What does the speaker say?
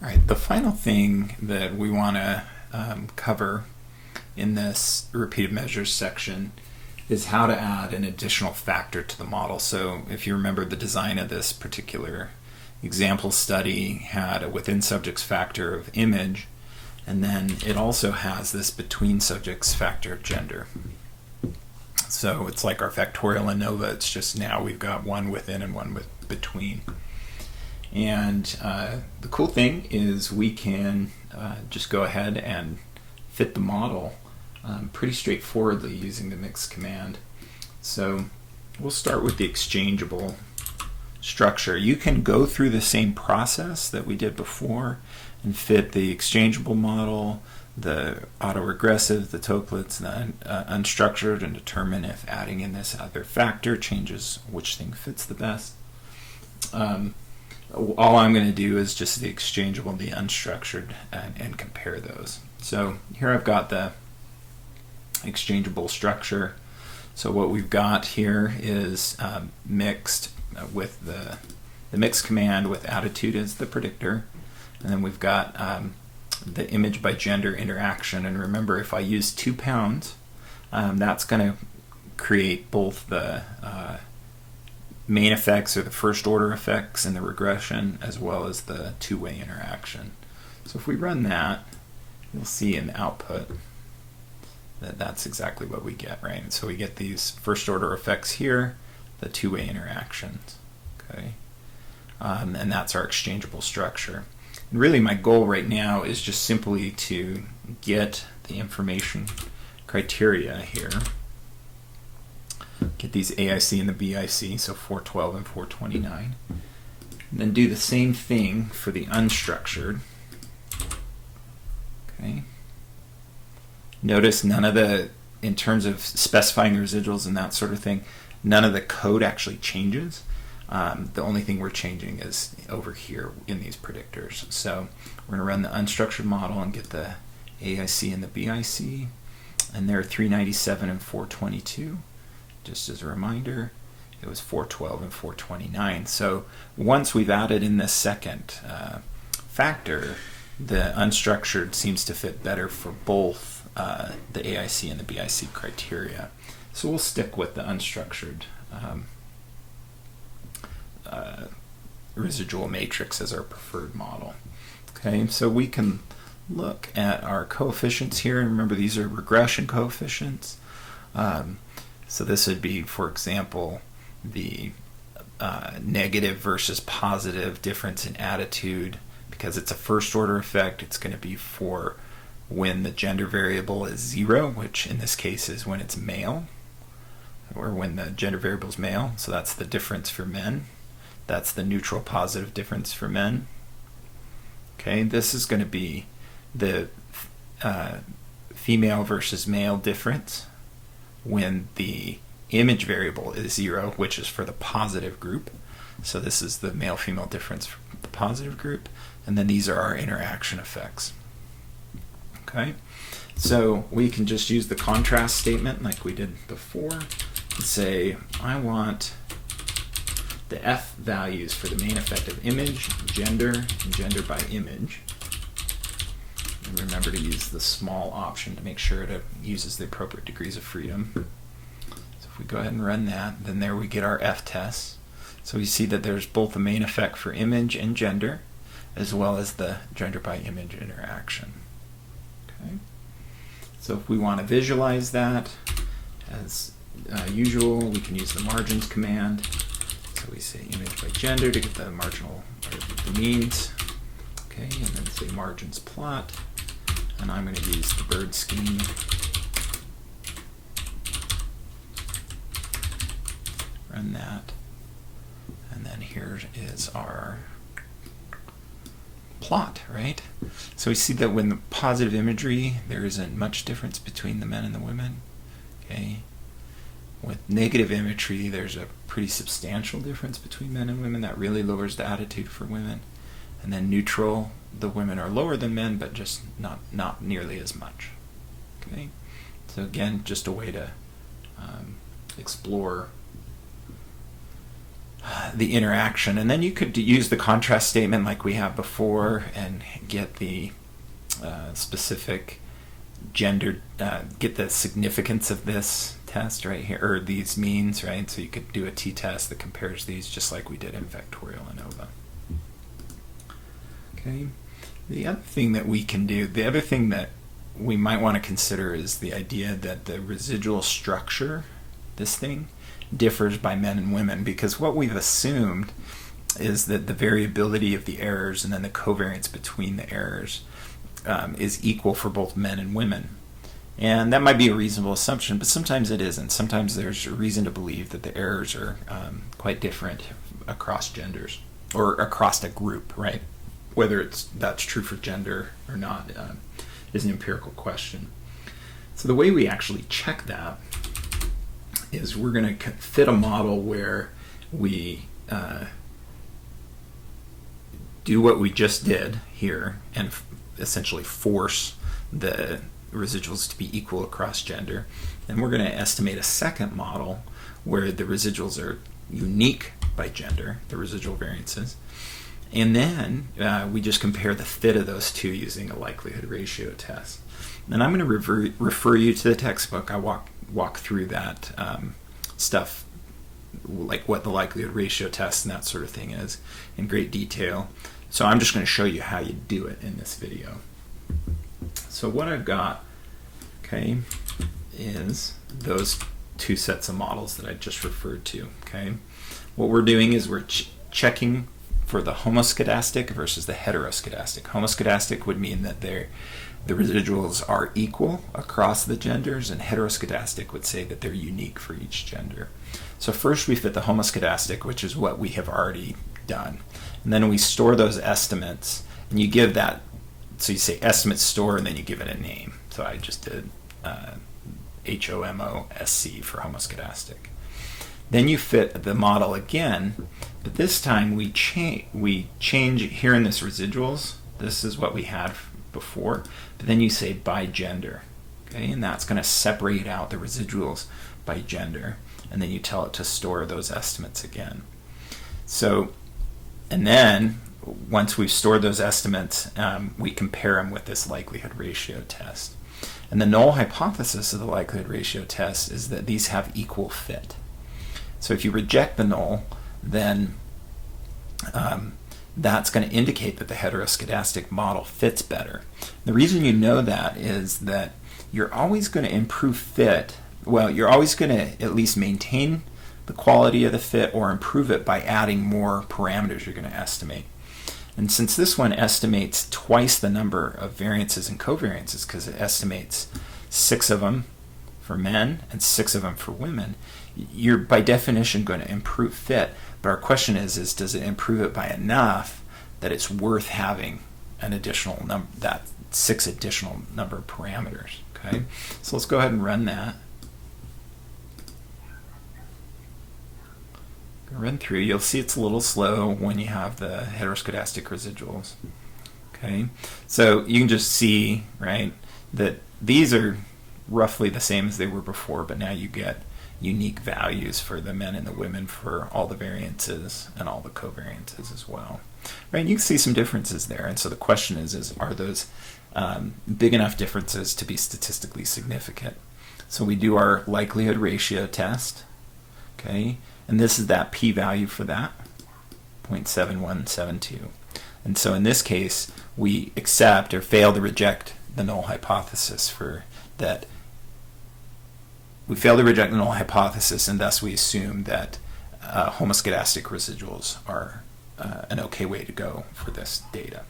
All right, the final thing that we want to cover in this repeated measures section is how to add an additional factor to the model. So if you remember, the design of this particular example study had a within subjects factor of image, and then it also has this between subjects factor of gender. So it's like our factorial ANOVA, it's just now we've got one within and one between. And the cool thing is we can just go ahead and fit the model pretty straightforwardly using the mix command. So we'll start with the exchangeable structure. You can go through the same process that we did before and fit the exchangeable model, the autoregressive, the toplets, the unstructured, and determine if adding in this other factor changes which thing fits the best. All I'm going to do is just the exchangeable and the unstructured and compare those. So here I've got the exchangeable structure. So what we've got here is mixed with the mix command with attitude as the predictor. And then we've got the image by gender interaction. And remember, if I use 2 pounds, that's going to create both the main effects or the first order effects in the regression as well as the two-way interaction. So if we run that, you'll see in the output that that's exactly what we get, right? And so we get these first order effects here, the two-way interactions, okay? And that's our exchangeable structure. And really my goal right now is just simply to get the information criteria here, get these AIC and the BIC, so 412 and 429. And then do the same thing for the unstructured. Okay. Notice none of the, in terms of specifying the residuals and that sort of thing, none of the code actually changes. The only thing we're changing is over here in these predictors. So we're going to run the unstructured model and get the AIC and the BIC, and they're 397 and 422. Just as a reminder, it was 412 and 429. So once we've added in this second factor, the unstructured seems to fit better for both the AIC and the BIC criteria. So we'll stick with the unstructured residual matrix as our preferred model. Okay, so we can look at our coefficients here. Remember, these are regression coefficients. So this would be, for example, the negative versus positive difference in attitude. Because it's a first order effect, it's going to be for when the gender variable is 0, which in this case is when it's male, or when the gender variable is male. So that's the difference for men. That's the neutral positive difference for men. Okay, this is going to be the female versus male difference when the image variable is 0, which is for the positive group. So this is the male-female difference for the positive group. And then these are our interaction effects. Okay, so we can just use the contrast statement like we did before and say, I want the F values for the main effect of image, gender, and gender by image. And remember to use the small option to make sure it uses the appropriate degrees of freedom. So if we go ahead and run that, then there we get our F tests. So we see that there's both the main effect for image and gender, as well as the gender by image interaction. Okay. So if we want to visualize that, as usual, we can use the margins command. So we say image by gender to get the marginal, or the means. Okay, and then say margins plot. And I'm going to use the bird scheme. Run that. And then here is our plot, right? So we see that when the positive imagery, there isn't much difference between the men and the women. Okay. With negative imagery, there's a pretty substantial difference between men and women. That really lowers the attitude for women. And then neutral, the women are lower than men, but just not nearly as much. Okay. So again, just a way to explore the interaction. And then you could use the contrast statement like we have before and get the specific gender, get the significance of this test right here, or these means, right? So you could do a t-test that compares these just like we did in factorial ANOVA. Okay. The other thing that we can do, the other thing that we might want to consider is the idea that the residual structure, this thing, differs by men and women, because what we've assumed is that the variability of the errors and then the covariance between the errors is equal for both men and women. And that might be a reasonable assumption, but sometimes it isn't. Sometimes there's a reason to believe that the errors are quite different across genders or across a group, right? Whether that's true for gender or not is an empirical question. So the way we actually check that is we're going to fit a model where we do what we just did here and essentially force the residuals to be equal across gender. And we're going to estimate a second model where the residuals are unique by gender, the residual variances. And then we just compare the fit of those two using a likelihood ratio test. And I'm going to refer you to the textbook. I walk through that stuff, like what the likelihood ratio test and that sort of thing is, in great detail. So I'm just going to show you how you do it in this video. So what I've got, okay, is those two sets of models that I just referred to. Okay, what we're doing is we're checking for the homoscedastic versus the heteroscedastic. Homoscedastic would mean that the residuals are equal across the genders, and heteroscedastic would say that they're unique for each gender. So first we fit the homoscedastic, which is what we have already done. And then we store those estimates, and you give that, so you say estimate store, and then you give it a name. So I just did HOMOSC for homoscedastic. Then you fit the model again, but this time we change here in this residuals. This is what we had before, but then you say by gender, okay, and that's going to separate out the residuals by gender, and then you tell it to store those estimates again. So, and then once we've stored those estimates, we compare them with this likelihood ratio test. And the null hypothesis of the likelihood ratio test is that these have equal fit. So if you reject the null, then that's going to indicate that the heteroscedastic model fits better. The reason you know that is that you're always going to improve fit. Well, you're always going to at least maintain the quality of the fit or improve it by adding more parameters you're going to estimate. And since this one estimates twice the number of variances and covariances, because it estimates 6 of them for men and 6 of them for women, you're by definition going to improve fit. But our question is does it improve it by enough that it's worth having an additional number, that 6 additional number of parameters? Okay, so let's go ahead and run that. Run through. You'll see it's a little slow when you have the heteroscedastic residuals. Okay, so you can just see, right, that these are roughly the same as they were before, but now you get unique values for the men and the women for all the variances and all the covariances as well. Right, you can see some differences there, and so the question is are those big enough differences to be statistically significant? So we do our likelihood ratio test, okay, and this is that p-value for that, 0.7172. And so in this case, we accept or fail to reject the null hypothesis for that. We fail to reject the null hypothesis, and thus we assume that homoscedastic residuals are an okay way to go for this data.